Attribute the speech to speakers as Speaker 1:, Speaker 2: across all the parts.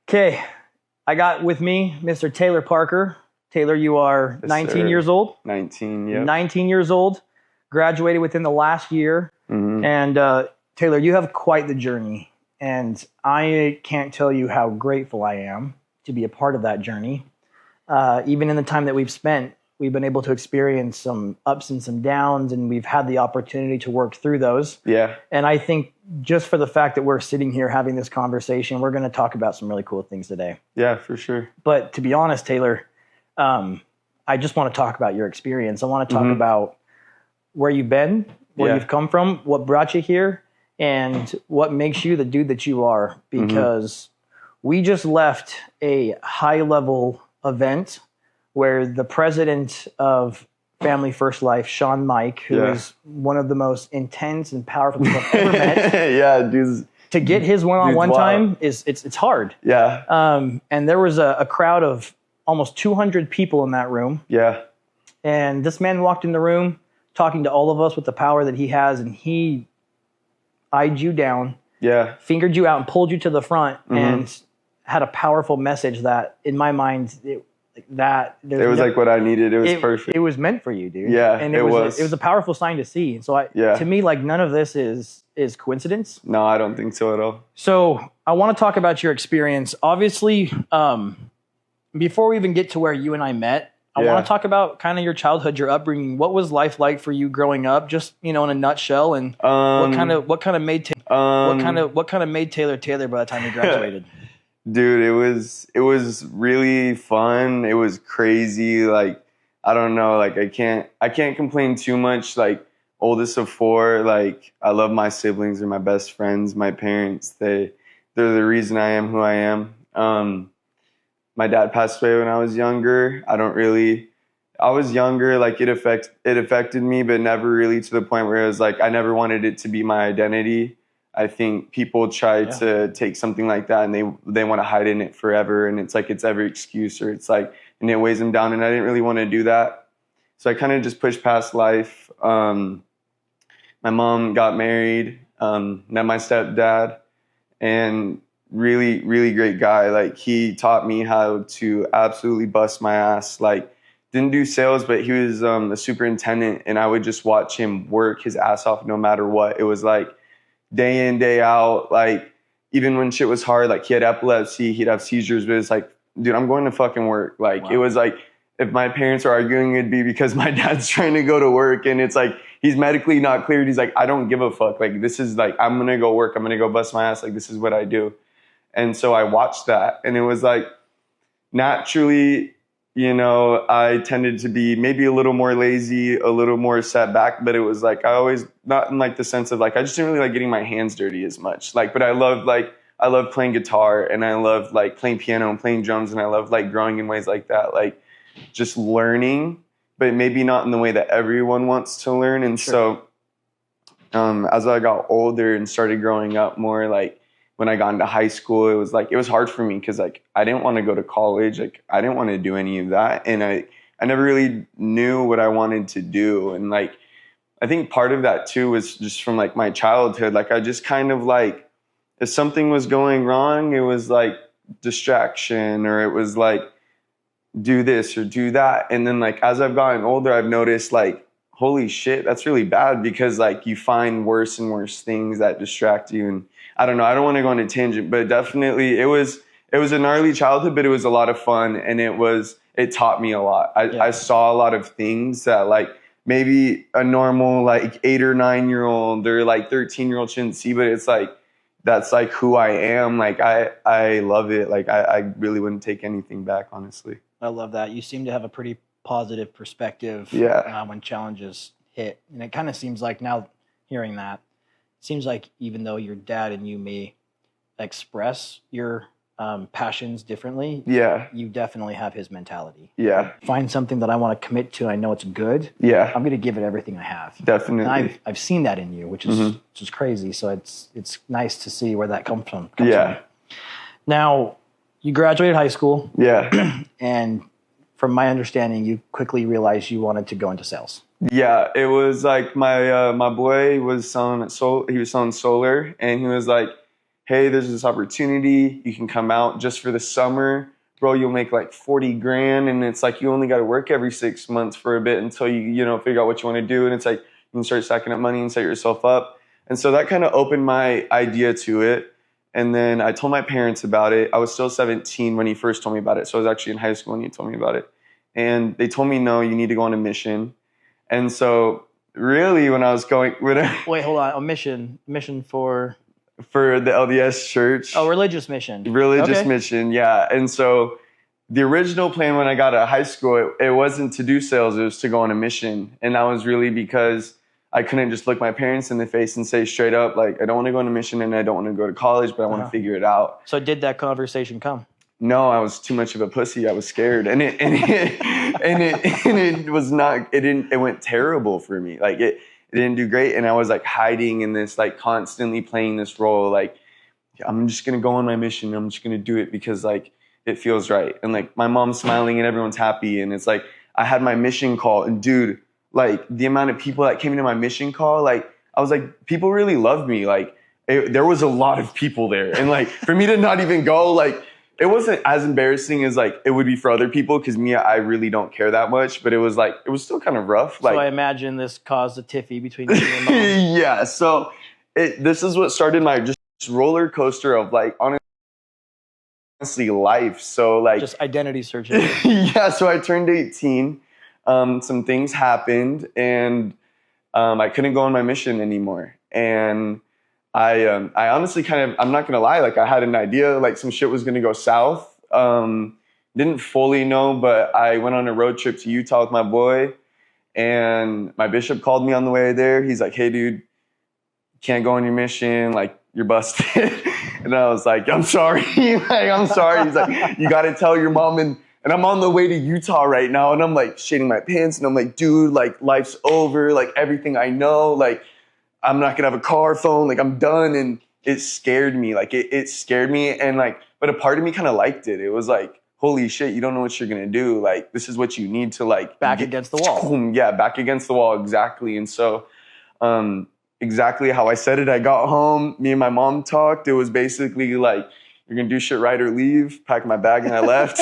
Speaker 1: Okay, I got with me Mr. Taylor Parker. Taylor, you are
Speaker 2: Yes,
Speaker 1: 19
Speaker 2: sir.
Speaker 1: years old.
Speaker 2: 19, yeah.
Speaker 1: 19 years old, graduated within the last year.
Speaker 2: Mm-hmm.
Speaker 1: And Taylor, you have quite the journey. And I can't tell you how grateful I am to be a part of that journey. Even in the time that we've spent, we've been able to experience some ups and some downs, and we've had the opportunity to work through those.
Speaker 2: Yeah.
Speaker 1: And I think just for the fact that we're sitting here having this conversation, we're going to talk about some really cool things today.
Speaker 2: Yeah, for sure.
Speaker 1: But to be honest, Taylor, I just want to talk about your experience. I want to talk about where you've been, where you've come from, what brought you here, and what makes you the dude that you are. Because we just left a high-level event where the president of Family First Life, Sean Mike, who is one of the most intense and powerful people I've ever met.
Speaker 2: Yeah, dude's...
Speaker 1: To get his one-on-one time, it's hard.
Speaker 2: Yeah.
Speaker 1: And there was a crowd of almost 200 people in that room.
Speaker 2: Yeah.
Speaker 1: And this man walked in the room talking to all of us with the power that he has, and he eyed you down, fingered you out, and pulled you to the front, and had a powerful message that, in my mind, it was
Speaker 2: like what I needed. It was perfect.
Speaker 1: It was meant for you, dude.
Speaker 2: Yeah,
Speaker 1: and it was a powerful sign to see. And so, to me, like, none of this is coincidence.
Speaker 2: No, I don't think so at all.
Speaker 1: So I want to talk about your experience. Obviously, before we even get to where you and I met, I want to talk about kind of your childhood, your upbringing. What was life like for you growing up? Just, in a nutshell, and what kind of made Taylor Taylor by the time you graduated?
Speaker 2: Dude, it was really fun. It was crazy. Like, I don't know, like I can't complain too much. Like, oldest of four, like, I love my siblings. They're my best friends. My parents, they're the reason I am who I am. My dad passed away when I was younger. I was younger, like it affected me, but never really to the point where it was like, I never wanted it to be my identity. I think people try to take something like that and they want to hide in it forever. And it's like, it's every excuse, or it's like, and it weighs them down. And I didn't really want to do that. So I kind of just pushed past life. My mom got married, met my stepdad, and really, really great guy. Like, he taught me how to absolutely bust my ass. Like, didn't do sales, but he was a superintendent, and I would just watch him work his ass off no matter what. It was like day in, day out. Like, even when shit was hard, like, he had epilepsy, he'd have seizures, but it's like, dude, I'm going to fucking work. Like, It was like, if my parents are arguing, it'd be because my dad's trying to go to work, and it's like, he's medically not cleared. He's like, I don't give a fuck. Like, this is like, I'm going to go work. I'm going to go bust my ass. Like, this is what I do. And so I watched that, and it was like, naturally, I tended to be maybe a little more lazy, a little more set back, but it was like, I always, not in like the sense of like, I just didn't really like getting my hands dirty as much. Like, but I loved playing guitar, and I loved like playing piano and playing drums, and I loved like growing in ways like that, like just learning, but maybe not in the way that everyone wants to learn. And so as I got older and started growing up more, like, when I got into high school, it was hard for me because, like, I didn't want to go to college. Like, I didn't want to do any of that. And I never really knew what I wanted to do. And, like, I think part of that, too, was just from, like, my childhood. Like, I just kind of, like, if something was going wrong, it was, like, distraction, or it was, like, do this or do that. And then, like, as I've gotten older, I've noticed, like, holy shit, that's really bad, because, like, you find worse and worse things that distract you. And I don't know, I don't want to go on a tangent, but definitely it was a gnarly childhood, but it was a lot of fun, and it taught me a lot. I saw a lot of things that, like, maybe a normal, like, 8 or 9 year old or like 13-year-old shouldn't see, but it's like, that's like who I am. Like, I love it. Like, I really wouldn't take anything back, honestly.
Speaker 1: I love that. You seem to have a pretty positive perspective when challenges hit. And it kind of seems like, now hearing that, it seems like even though your dad and you may express your passions differently, you definitely have his mentality. Yeah. Find something that I want to commit to, I know it's good. Yeah. I'm going to give it everything I have.
Speaker 2: Definitely.
Speaker 1: And I've seen that in you, which is crazy. So it's nice to see where that comes from. Now, you graduated high school. Yeah. And from my understanding, you quickly realized you wanted to go into sales.
Speaker 2: Yeah, it was like my boy was selling solar, and he was like, hey, there's this opportunity. You can come out just for the summer. Bro, you'll make like 40 grand. And it's like, you only got to work every 6 months for a bit until you know, figure out what you want to do. And it's like, you can start stacking up money and set yourself up. And so that kind of opened my idea to it. And then I told my parents about it. I was still 17 when he first told me about it. So I was actually in high school when he told me about it. And they told me, no, you need to go on a mission. And so really when I was going...
Speaker 1: Wait, hold on. A mission for
Speaker 2: the LDS church.
Speaker 1: Oh, religious mission.
Speaker 2: Religious mission, yeah. And so the original plan when I got out of high school, it wasn't to do sales. It was to go on a mission. And that was really because I couldn't just look my parents in the face and say straight up, like, I don't want to go on a mission and I don't want to go to college, but I want to figure it out.
Speaker 1: So did that conversation come?
Speaker 2: No, I was too much of a pussy. I was scared. And it was not, it went terrible for me. Like it didn't do great. And I was like hiding in this, like constantly playing this role. Like, I'm just going to go on my mission. I'm just going to do it because like it feels right. And like my mom's smiling and everyone's happy. And it's like, I had my mission call and dude, like the amount of people that came into my mission call, like I was like, people really loved me. Like there was a lot of people there. And like for me to not even go, like it wasn't as embarrassing as like it would be for other people because me, I really don't care that much. But it was like, it was still kind of rough. Like,
Speaker 1: so I imagine this caused a tiffy between you and mom.
Speaker 2: Yeah. So this is what started my just roller coaster of like honestly life. So like
Speaker 1: just identity searching.
Speaker 2: Yeah. So I turned 18. Some things happened and I couldn't go on my mission anymore. And I honestly kind of, I'm not going to lie, like I had an idea like some shit was going to go south. Didn't fully know, but I went on a road trip to Utah with my boy and my bishop called me on the way there. He's like, hey dude, you can't go on your mission. Like you're busted. And I was like, I'm sorry. Like, I'm sorry. He's like, you got to tell your mom. And I'm on the way to Utah right now. And I'm like shitting my pants. And I'm like, dude, like life's over. Like everything I know, like I'm not gonna have a car, phone. Like I'm done. And it scared me. Like it scared me. And like, but a part of me kind of liked it. It was like, holy shit, you don't know what you're gonna do. Like this is what you need to like
Speaker 1: back against the wall.
Speaker 2: Yeah, back against the wall. Exactly. And so, exactly how I said it. I got home. Me and my mom talked. It was basically like, you're going to do shit right or leave. Packed my bag and I left.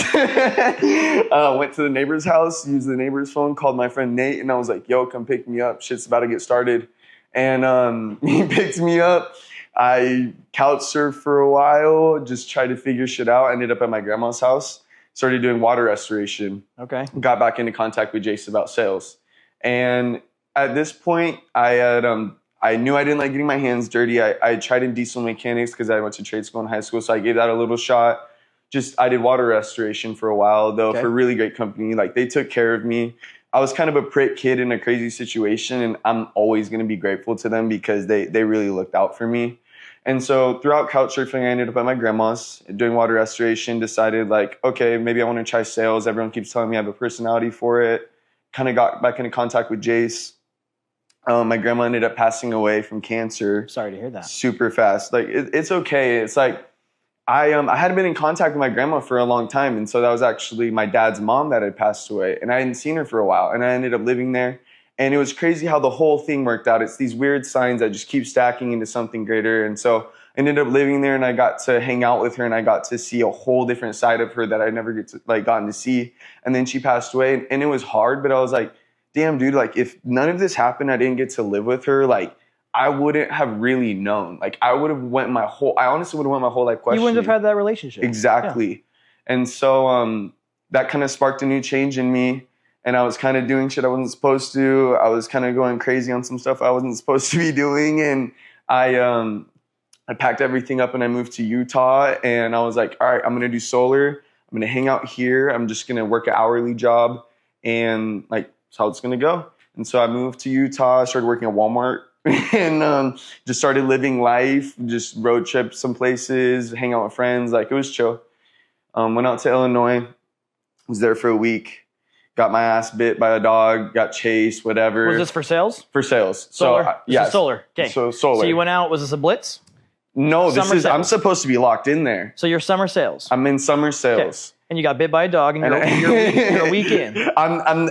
Speaker 2: Went to the neighbor's house, used the neighbor's phone, called my friend Nate. And I was like, yo, come pick me up. Shit's about to get started. And he picked me up. I couch surfed for a while, just tried to figure shit out. Ended up at my grandma's house. Started doing water restoration.
Speaker 1: Okay. Got
Speaker 2: back into contact with Jason about sales. And at this point, I knew I didn't like getting my hands dirty. I tried in diesel mechanics because I went to trade school in high school. So I gave that a little shot. I did water restoration for a while, though, for a really great company. Like, they took care of me. I was kind of a prick kid in a crazy situation, and I'm always going to be grateful to them because they really looked out for me. And so throughout couch surfing, I ended up at my grandma's doing water restoration, decided, like, okay, maybe I want to try sales. Everyone keeps telling me I have a personality for it. Kind of got back into contact with Jace. My grandma ended up passing away from cancer.
Speaker 1: Sorry to hear that.
Speaker 2: Super fast. Like it's okay. It's like I hadn't been in contact with my grandma for a long time, and so that was actually my dad's mom that had passed away, and I hadn't seen her for a while, and I ended up living there, and it was crazy how the whole thing worked out. It's these weird signs that just keep stacking into something greater, and so I ended up living there, and I got to hang out with her, and I got to see a whole different side of her that I never gotten to see, and then she passed away, and it was hard, but I was like, damn, dude, like if none of this happened, I didn't get to live with her, like I wouldn't have really known. Like I honestly would have went my whole life questioning.
Speaker 1: You wouldn't have had that relationship.
Speaker 2: Exactly. Yeah. And so that kind of sparked a new change in me. And I was kind of doing shit I wasn't supposed to. I was kind of going crazy on some stuff I wasn't supposed to be doing. And I packed everything up and I moved to Utah. And I was like, all right, I'm going to do solar. I'm going to hang out here. I'm just going to work an hourly job. And like, that's how it's going to go. And so I moved to Utah. I started working at Walmart. And just started living life, just road trip some places, hang out with friends. Like, it was chill. Went out to Illinois, was there for a week, got my ass bit by a dog, got chased, whatever.
Speaker 1: Was this for sales?
Speaker 2: For sales.
Speaker 1: Solar?
Speaker 2: So, yes.
Speaker 1: Solar. Okay.
Speaker 2: So solar.
Speaker 1: So you went out, was this a blitz?
Speaker 2: No, I'm supposed to be locked in there.
Speaker 1: So you're summer sales.
Speaker 2: I'm in summer sales.
Speaker 1: Okay. And you got bit by a dog and you're a week in.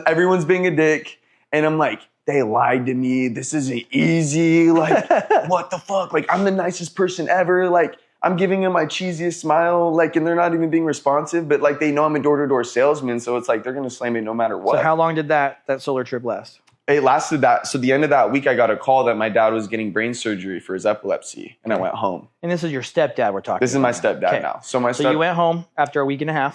Speaker 2: Everyone's being a dick. And I'm like, they lied to me. This isn't easy. Like, what the fuck? Like, I'm the nicest person ever. Like, I'm giving them my cheesiest smile, like, and they're not even being responsive, but like they know I'm a door-to-door salesman, so it's like they're gonna slam it no matter what.
Speaker 1: So how long did that solar trip last?
Speaker 2: It lasted that. So the end of that week, I got a call that my dad was getting brain surgery for his epilepsy, and I went home.
Speaker 1: And this is your stepdad we're talking about.
Speaker 2: This is my stepdad now.
Speaker 1: So you went home after a week and a half?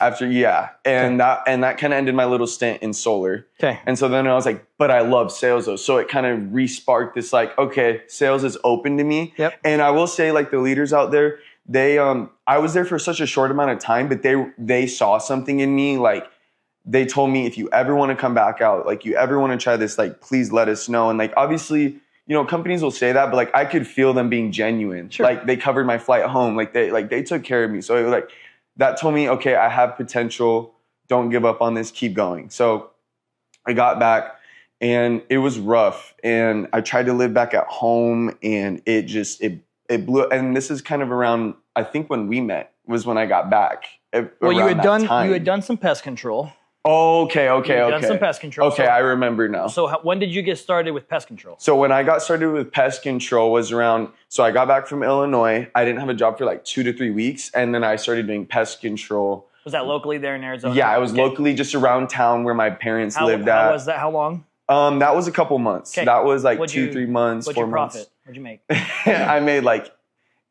Speaker 2: And that kind of ended my little stint in solar.
Speaker 1: Okay.
Speaker 2: And so then I was like, but I love sales though. So it kind of re-sparked this like, okay, sales is open to me.
Speaker 1: Yep.
Speaker 2: And I will say like the leaders out there, I was there for such a short amount of time, but they saw something in me. Like they told me, if you ever want to come back out, like you ever want to try this, like please let us know. And like obviously, you know, companies will say that, but like I could feel them being genuine. Sure. Like they covered my flight home. Like they took care of me. So it was like that told me, okay, I have potential. Don't give up on this. Keep going. So I got back and it was rough. And I tried to live back at home and it blew. And this is kind of around, I think when we met was when I got back.
Speaker 1: Well, you had done some pest control.
Speaker 2: Okay.
Speaker 1: Done some pest control.
Speaker 2: Okay, I remember now.
Speaker 1: So when did you get started with pest control?
Speaker 2: So when I got started with pest control was around, so I got back from Illinois. I didn't have a job for like 2 to 3 weeks. And then I started doing pest control.
Speaker 1: Was that locally there in Arizona?
Speaker 2: Yeah, I was locally just around town where my parents lived at.
Speaker 1: How was that? How long?
Speaker 2: That was a couple months. Okay. That was like 2-3 months, 4 months.
Speaker 1: What'd you make?
Speaker 2: I made like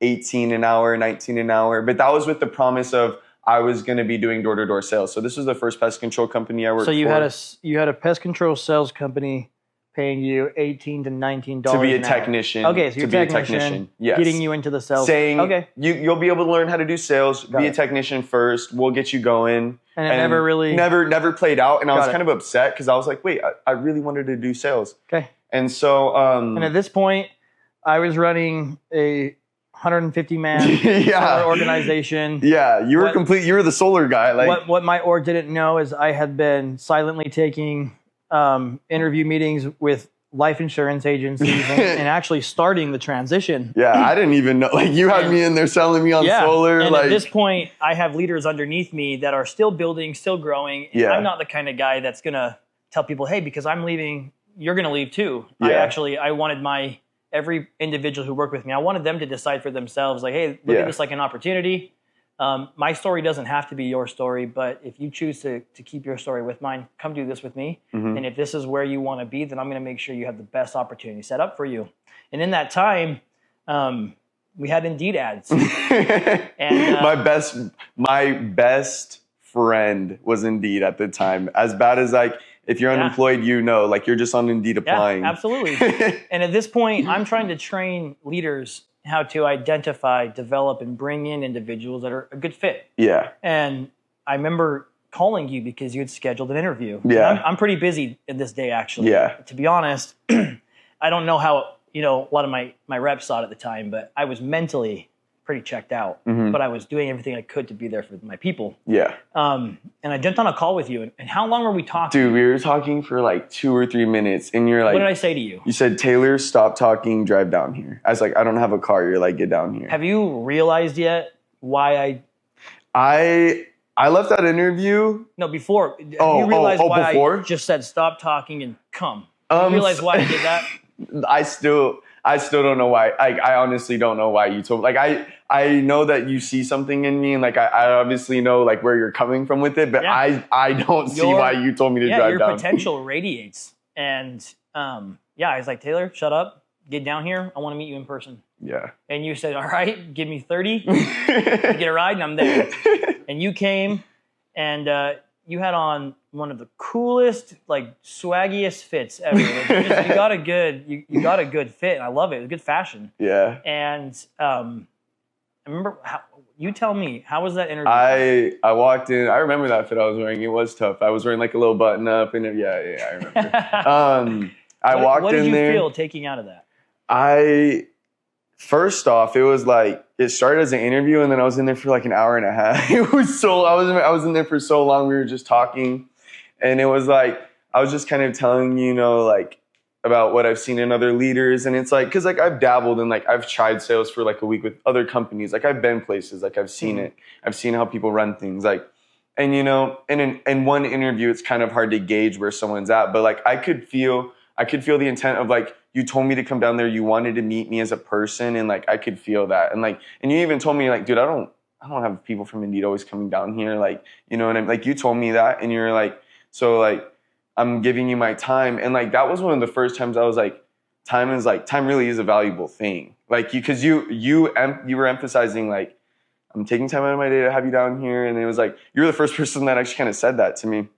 Speaker 2: 18 an hour, 19 an hour. But that was with the promise of I was going to be doing door-to-door sales. So this was the first pest control company I worked for.
Speaker 1: So you had a pest control sales company paying you $18 to $19
Speaker 2: to be a technician.
Speaker 1: Okay, so you're a technician. Yes. Getting you into the sales.
Speaker 2: Saying, okay, you'll be able to learn how to do sales. Be a technician first. We'll get you going.
Speaker 1: And it never really...
Speaker 2: Never played out. And I was kind of upset because I was like, wait, I really wanted to do sales.
Speaker 1: Okay.
Speaker 2: And so...
Speaker 1: and at this point, I was running a 150-man organization.
Speaker 2: Yeah, you were you were the solar guy. Like
Speaker 1: what my org didn't know is I had been silently taking interview meetings with life insurance agencies and actually starting the transition.
Speaker 2: Yeah, I didn't even know. Like you had me in there selling me on solar.
Speaker 1: And
Speaker 2: like
Speaker 1: at this point, I have leaders underneath me that are still building, still growing. And I'm not the kind of guy that's gonna tell people, hey, because I'm leaving, you're gonna leave too. Yeah. I wanted every individual who worked with me, I wanted them to decide for themselves, like, hey, look at this like an opportunity. My story doesn't have to be your story, but if you choose to keep your story with mine, come do this with me. Mm-hmm. And if this is where you want to be, then I'm going to make sure you have the best opportunity set up for you. And in that time, we had Indeed ads. And my best friend was Indeed at the time. As bad as if you're unemployed, like you're just on Indeed applying. Yeah, absolutely. And at this point, I'm trying to train leaders how to identify, develop, and bring in individuals that are a good fit. Yeah. And I remember calling you because you had scheduled an interview. Yeah. I'm pretty busy in this day, actually. Yeah. To be honest, I don't know how, a lot of my reps saw it at the time, but I was mentally pretty checked out. Mm-hmm. But I was doing everything I could to be there for my people. Yeah. And I jumped on a call with you. And how long were we talking?
Speaker 2: Dude, we were talking for like 2 or 3 minutes. And you're like...
Speaker 1: What did I say to you?
Speaker 2: You said, Taylor, stop talking, drive down here. I was like, I don't have a car. You're like, get down here.
Speaker 1: Have you realized yet why
Speaker 2: I left that interview...
Speaker 1: No, before. Have you realized why before? I just said stop talking and come? You realize why I did that?
Speaker 2: I still don't know why. I honestly don't know why you told me. Like, I know that you see something in me, and like I obviously know like where you're coming from with it, but I don't see why you told me to drive down.
Speaker 1: Your potential radiates. And I was like, Taylor, shut up. Get down here. I want to meet you in person. Yeah. And you said, all right, give me 30 to get a ride, and I'm there. And you came, and you had on one of the coolest, like swaggiest fits ever. Like, you got a good fit, and I love it. It was good fashion. Yeah. And I remember you tell me, how was that interview?
Speaker 2: I walked in. I remember that fit I was wearing. It was tough. I was wearing like a little button up, and I remember. I walked in there. What did you feel taking out of that? First off, it was like it started as an interview, and then I was in there for like an hour and a half. It was I was in there for so long. We were just talking, and it was like I was just kind of telling like about what I've seen in other leaders, and it's like because like I've dabbled and like I've tried sales for like a week with other companies. Like I've been places, like I've seen it. I've seen how people run things, like, and in one interview, it's kind of hard to gauge where someone's at, but like I could feel the intent of like you told me to come down there. You wanted to meet me as a person, and like I could feel that. And like, and you even told me like, dude, I don't have people from Indeed always coming down here. Like, you know, and I'm like, you told me that, and you're like, so like, I'm giving you my time. And like, that was one of the first times I was like, time really is a valuable thing. Like, because you were emphasizing like, I'm taking time out of my day to have you down here. And it was like, you're the first person that actually kind of said that to me.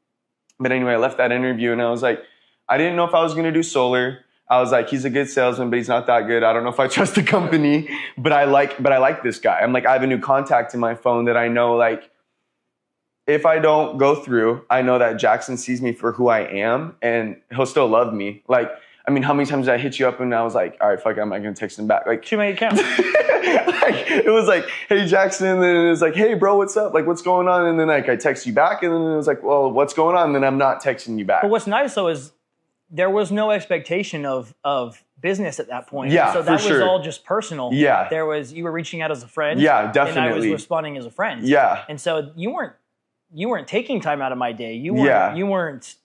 Speaker 2: But anyway, I left that interview and I was like, I didn't know if I was going to do solar. I was like, he's a good salesman, but he's not that good. I don't know if I trust the company, but I like this guy. I'm like, I have a new contact in my phone that I know, like, if I don't go through, I know that Jaxon sees me for who I am and he'll still love me. Like, I mean, how many times did I hit you up and I was like, all right, fuck it, I'm not going to text him back. Like,
Speaker 1: too many accounts.
Speaker 2: It was like, hey, Jaxon. And then it was like, hey, bro, what's up? Like, what's going on? And then like, I text you back. And then it was like, well, what's going on? And then I'm not texting you back.
Speaker 1: But what's nice though is there was no expectation of business at that point.
Speaker 2: Yeah,
Speaker 1: so that was
Speaker 2: sure.
Speaker 1: all just personal.
Speaker 2: Yeah.
Speaker 1: You were reaching out as a friend.
Speaker 2: Yeah, definitely.
Speaker 1: And I was responding as a friend.
Speaker 2: Yeah.
Speaker 1: And so you weren't taking time out of my day. You weren't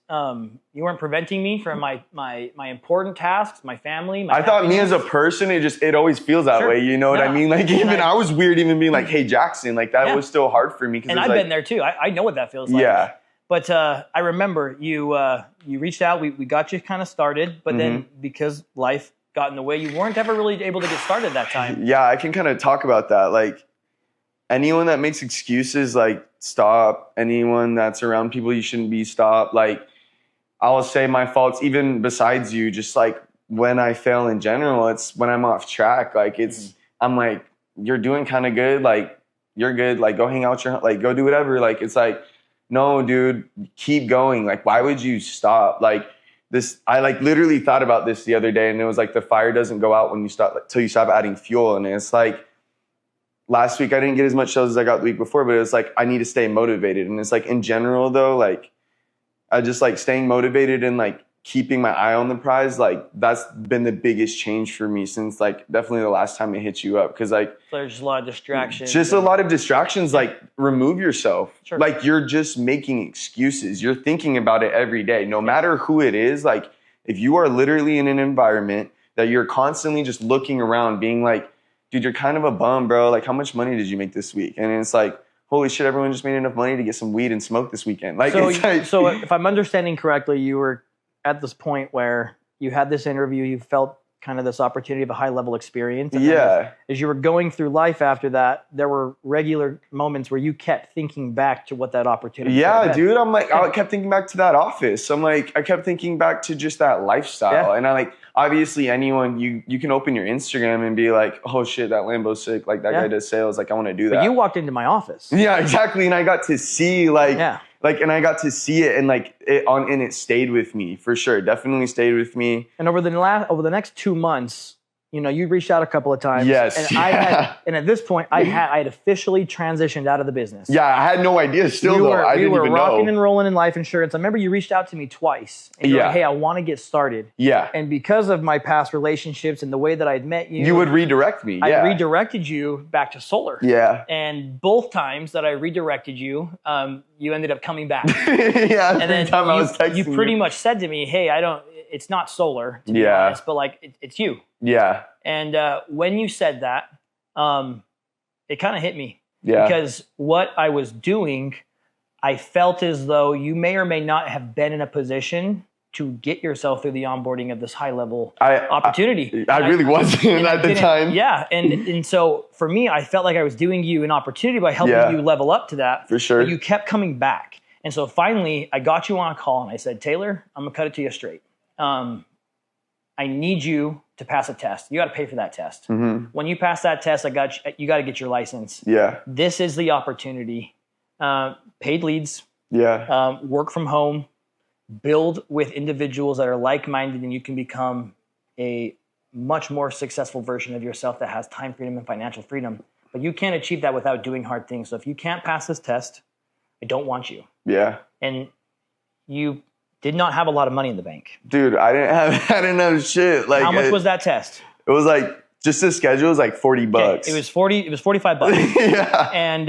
Speaker 1: preventing me from my important tasks, my family.
Speaker 2: I thought me as a person, it always feels that way. You know what I mean? Like I was weird even being like, hey, Jaxon, like that was still hard for me.
Speaker 1: And I've been there too. I know what that feels like.
Speaker 2: Yeah.
Speaker 1: But I remember you reached out. We got you kind of started, but then because life got in the way, you weren't ever really able to get started that time.
Speaker 2: Yeah, I can kind of talk about that. Like anyone that makes excuses, like stop. Anyone that's around people you shouldn't be, stop. Like I'll say my faults, even besides you, just like when I fail in general, it's when I'm off track. Like I'm like, you're doing kind of good. Like you're good. Like go hang out like go do whatever. Like it's like, no, dude, keep going. Like, why would you stop? Like this, I like literally thought about this the other day and it was like the fire doesn't go out when you stop, like, till you stop adding fuel. And it's like last week I didn't get as much sales as I got the week before, but it was like, I need to stay motivated. And it's like in general though, like I just like staying motivated and like keeping my eye on the prize. Like that's been the biggest change for me since like definitely the last time I hit you up. Cause like
Speaker 1: there's just a lot of distractions.
Speaker 2: Just a lot of distractions. Like remove yourself.
Speaker 1: Sure. Like
Speaker 2: you're just making excuses. You're thinking about it every day, no matter who it is. Like if you are literally in an environment that you're constantly just looking around being like, dude, you're kind of a bum, bro. Like how much money did you make this week? And it's like, holy shit, everyone just made enough money to get some weed and smoke this weekend. Like,
Speaker 1: so if I'm understanding correctly, you were at this point where you had this interview, you felt kind of this opportunity of a high level experience. And as you were going through life after that, there were regular moments where you kept thinking back to what that opportunity was.
Speaker 2: Yeah, dude. I'm like, I kept thinking back to that office. I'm like, I kept thinking back to just that lifestyle. And I like, obviously anyone, you can open your Instagram and be like, oh shit, that Lambo's sick. Like that guy does sales. Like I want to do that.
Speaker 1: But you walked into my office.
Speaker 2: Yeah, exactly. And I got to see and I got to see it and like and it stayed with me for sure. Definitely stayed with me.
Speaker 1: And over the next 2 months, you know, you reached out a couple of times.
Speaker 2: Yes.
Speaker 1: And at this point, I had officially transitioned out of the business.
Speaker 2: Yeah, I had no idea still though. I didn't even know. We were
Speaker 1: rocking and rolling in life insurance. I remember you reached out to me twice. And you're like, hey, I want to get started.
Speaker 2: Yeah.
Speaker 1: And because of my past relationships and the way that I'd met you.
Speaker 2: You would redirect me.
Speaker 1: I redirected you back to solar.
Speaker 2: Yeah.
Speaker 1: And both times that I redirected you, you ended up coming back.
Speaker 2: Yeah.
Speaker 1: And then
Speaker 2: time I was texting
Speaker 1: you pretty much said to me, hey, it's not solar, to be honest, but like it's you.
Speaker 2: Yeah.
Speaker 1: And when you said that, it kind of hit me.
Speaker 2: Yeah.
Speaker 1: Because what I was doing, I felt as though you may or may not have been in a position to get yourself through the onboarding of this high level opportunity.
Speaker 2: I really wasn't at the time.
Speaker 1: Yeah. And so for me, I felt like I was doing you an opportunity by helping you level up to that.
Speaker 2: For sure.
Speaker 1: But you kept coming back. And so finally, I got you on a call and I said, Taylor, I'm going to cut it to you straight. I need you to pass a test. You got to pay for that test.
Speaker 2: Mm-hmm.
Speaker 1: When you pass that test, you got to get your license.
Speaker 2: Yeah.
Speaker 1: This is the opportunity. Paid leads.
Speaker 2: Yeah.
Speaker 1: Work from home. Build with individuals that are like-minded, and you can become a much more successful version of yourself that has time freedom and financial freedom. But you can't achieve that without doing hard things. So if you can't pass this test, I don't want you.
Speaker 2: Yeah.
Speaker 1: And you did not have a lot of money in the bank.
Speaker 2: Dude, I didn't have shit. Like,
Speaker 1: how much was that test?
Speaker 2: It was like, just the schedule was like $40.
Speaker 1: Okay, it was $45.
Speaker 2: Yeah.
Speaker 1: And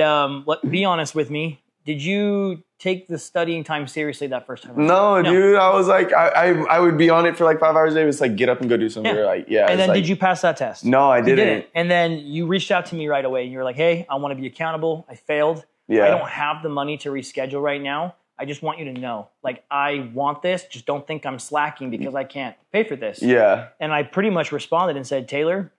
Speaker 1: be honest with me, Did you take the studying time seriously that first time?
Speaker 2: No, dude. I was like, I would be on it for like 5 hours a day. It was like, get up and go do something.
Speaker 1: Yeah. And then did you pass that test?
Speaker 2: No, I didn't.
Speaker 1: And then you reached out to me right away and you were like, hey, I want to be accountable. I failed.
Speaker 2: Yeah.
Speaker 1: I don't have the money to reschedule right now. I just want you to know, like, I want this. Just don't think I'm slacking because I can't pay for this.
Speaker 2: Yeah.
Speaker 1: And I pretty much responded and said, Taylor,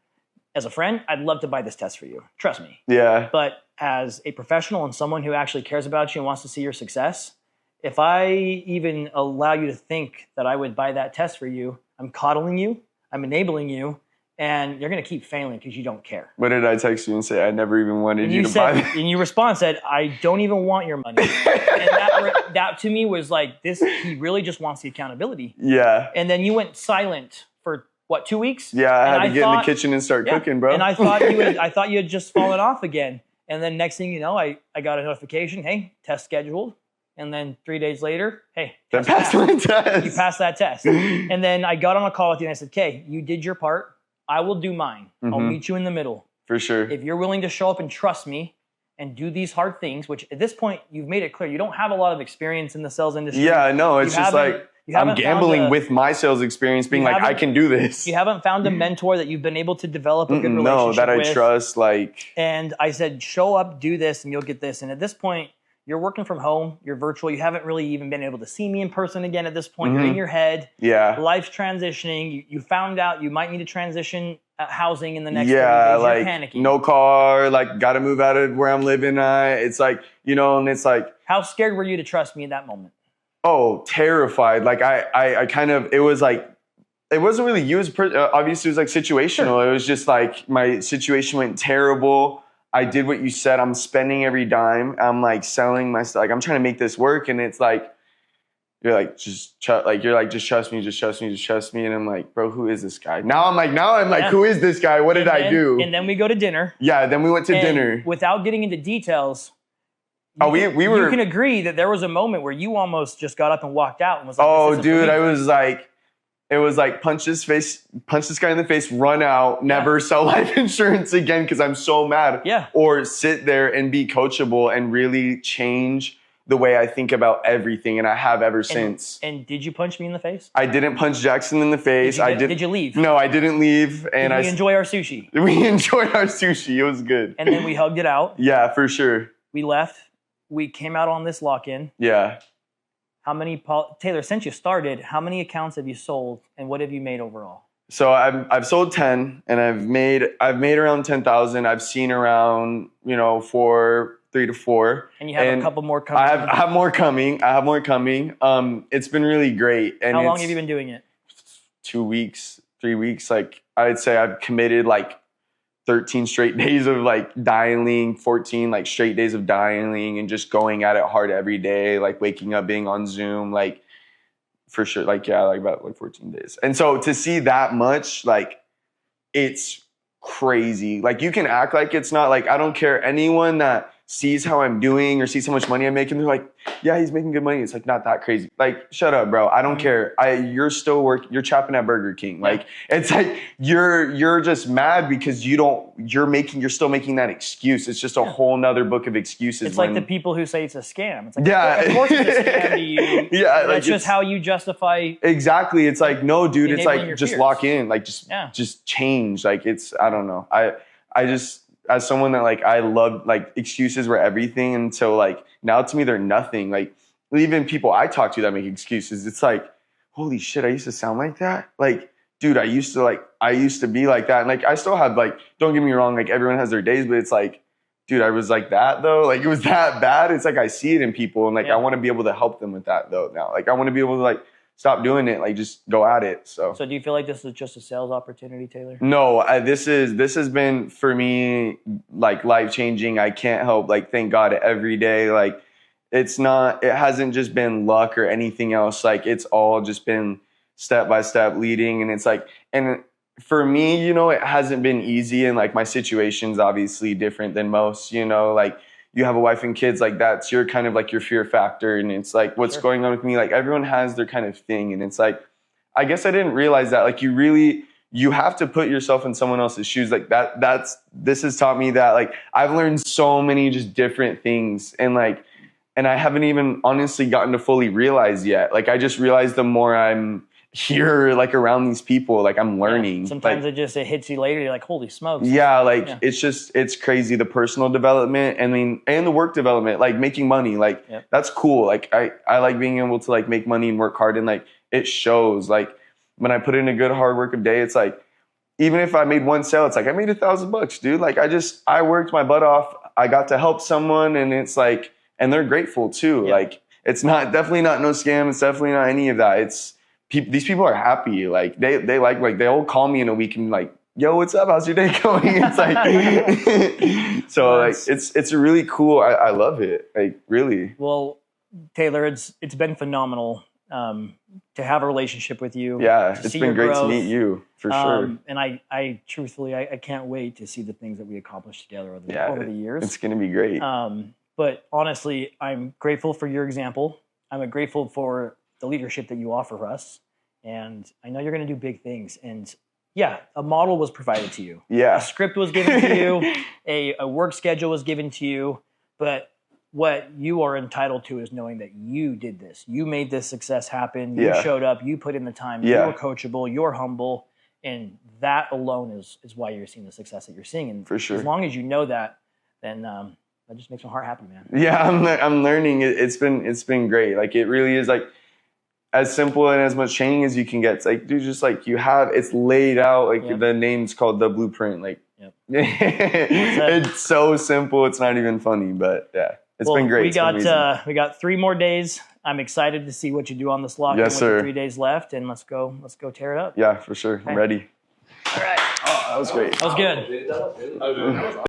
Speaker 1: as a friend, I'd love to buy this test for you. Trust me.
Speaker 2: Yeah.
Speaker 1: But as a professional and someone who actually cares about you and wants to see your success, if I even allow you to think that I would buy that test for you, I'm coddling you, I'm enabling you, and you're going to keep failing because you don't care.
Speaker 2: What did I text you and say? I never even wanted you to buy it.
Speaker 1: And you respond and said, I don't even want your money. And that to me was like, he really just wants the accountability.
Speaker 2: Yeah.
Speaker 1: And then you went silent for, what, 2 weeks?
Speaker 2: Yeah, I had to get in the kitchen and start cooking, bro.
Speaker 1: And I thought you had just fallen off again. And then next thing you know, I got a notification, hey, test scheduled. And then 3 days later, hey,
Speaker 2: you passed
Speaker 1: that test. And then I got on a call with you and I said, okay, you did your part. I will do mine. Mm-hmm. I'll meet you in the middle.
Speaker 2: For sure.
Speaker 1: If you're willing to show up and trust me and do these hard things, which at this point, you've made it clear, you don't have a lot of experience in the sales industry.
Speaker 2: Yeah, no, it's just like, I'm gambling with my sales experience, being like, I can do this.
Speaker 1: You haven't found a mentor that you've been able to develop a good relationship with.
Speaker 2: No, that I trust.
Speaker 1: And I said, show up, do this, and you'll get this. And at this point, you're working from home, you're virtual, you haven't really even been able to see me in person again at this point. Mm-hmm. You're in your head.
Speaker 2: Yeah.
Speaker 1: Life's transitioning. You found out you might need to transition housing in the next 30 days.
Speaker 2: You're panicking. No car, got to move out of where I'm living at. It's like, and it's like.
Speaker 1: How scared were you to trust me in that moment?
Speaker 2: Oh, terrified. I kind of, it was like, it wasn't really you as obviously it was like situational. Sure. It was just like my situation went terrible. I did what you said. I'm spending every dime. I'm like selling my stuff. Like I'm trying to make this work. And it's like, you're like, just trust me, just trust me. And I'm like, bro, who is this guy? Now I'm like, who is this guy? What did I do?
Speaker 1: And then we go to dinner.
Speaker 2: Yeah. Then we went to dinner.
Speaker 1: Without getting into details.
Speaker 2: You
Speaker 1: can agree that there was a moment where you almost just got up and walked out and was like,
Speaker 2: oh, dude, I was like, it was like punch this guy in the face, run out, never sell life insurance again because I'm so mad.
Speaker 1: Yeah.
Speaker 2: Or sit there and be coachable and really change the way I think about everything, and I have ever since.
Speaker 1: And did you punch me in the face?
Speaker 2: I didn't punch Jaxon in the face.
Speaker 1: Did you leave?
Speaker 2: No, I didn't leave. And
Speaker 1: did we enjoy our sushi?
Speaker 2: We enjoyed our sushi. It was good.
Speaker 1: And then we hugged it out.
Speaker 2: Yeah, for sure.
Speaker 1: We left. We came out on this lock-in.
Speaker 2: Yeah.
Speaker 1: Taylor, since you started, how many accounts have you sold and what have you made overall?
Speaker 2: So I've sold 10 and I've made around 10,000. I've seen around, 3 to 4.
Speaker 1: And you have a couple more coming.
Speaker 2: I have more coming. It's been really great. And
Speaker 1: how long have you been doing it?
Speaker 2: 2 weeks, 3 weeks. I'd say I've committed 13 straight days of dialing, 14 straight days of dialing and just going at it hard every day, waking up, being on Zoom, for sure. About 14 days. And so to see that much, it's crazy. You can act like it's not I don't care. Anyone that sees how I'm doing or sees how much money I'm making, they're like, yeah, he's making good money. It's not that crazy. Shut up, bro. I don't care. You're still you're chopping at Burger King. It's you're just mad because you're still making that excuse. It's just a whole nother book of excuses.
Speaker 1: It's like the people who say it's a scam. It's
Speaker 2: of
Speaker 1: course it's a scam to you.
Speaker 2: Yeah.
Speaker 1: That's just how you justify.
Speaker 2: Exactly. It's no, dude, it's just
Speaker 1: fears.
Speaker 2: Lock in. Just change. I don't know. I just, as someone that I love excuses were everything until now to me they're nothing. Even people I talk to that make excuses, it's holy shit, I used to sound like that. Dude, I used to be like that. And I still have don't get me wrong, everyone has their days, but it's dude, I was like that though. It was that bad. It's I see it in people and I want to be able to help them with that though now. I want to be able to stop doing it, just go at it. So
Speaker 1: do you feel like this is just a sales opportunity, Taylor?
Speaker 2: No, this has been for me life changing. I can't help thank God every day. It hasn't just been luck or anything else. It's all just been step by step leading. And it's and for me, it hasn't been easy. And my situation's obviously different than most, you have a wife and kids, that's your kind of your fear factor. And it's what's
Speaker 1: Sure.
Speaker 2: going on with me. Everyone has their kind of thing. And it's I guess I didn't realize that you have to put yourself in someone else's shoes. This has taught me that I've learned so many just different things. And and I haven't even honestly gotten to fully realize yet. Like, I just realized the more I'm here, like, around these people, like, I'm learning.
Speaker 1: Yeah. Sometimes it hits you later. You're like, holy smokes.
Speaker 2: Yeah, like, it's crazy. The personal development, and the work development, like, making money, like, that's cool. Like, I like being able to, like, make money and work hard, and, like, it shows. Like, when I put in a good hard work of day, it's like, even if I made one sale, it's like, I made $1,000, dude. Like, I worked my butt off. I got to help someone, and it's like, and they're grateful too. Yeah. Like, it's definitely not no scam. It's definitely not any of that. It's these people are happy. Like, they like they'll call me in a week and like, yo, what's up? How's your day going? It's like, so like, it's really cool. I love it. Like, really.
Speaker 1: Well, Taylor, it's been phenomenal to have a relationship with you.
Speaker 2: Yeah, it's been great to meet you, for sure.
Speaker 1: And I truthfully, I can't wait to see the things that we accomplished together over the years.
Speaker 2: It's going to be great.
Speaker 1: But honestly, I'm grateful for your example. I'm grateful for the leadership that you offer us. And I know you're going to do big things. And yeah, a model was provided to you.
Speaker 2: Yeah.
Speaker 1: A script was given to you. A work schedule was given to you. But what you are entitled to is knowing that you did this. You made this success happen. You showed up. You put in the time. You were coachable. You're humble. And that alone is why you're seeing the success that you're seeing. And
Speaker 2: for sure.
Speaker 1: As long as you know that, then that just makes my heart happy, man.
Speaker 2: Yeah, I'm learning. It's been great. Like, it really is, like, as simple and as much training as you can get. It's like, dude, just like, it's laid out. Like, the name's called The Blueprint. Like, it's so simple. It's not even funny, but yeah. It's been great.
Speaker 1: We got 3 more days. I'm excited to see what you do on this lock.
Speaker 2: Yes, sir.
Speaker 1: 3 days left, and let's go tear it up.
Speaker 2: Yeah, for sure. Okay. I'm ready.
Speaker 1: All right.
Speaker 2: Oh, that was great.
Speaker 1: That was good.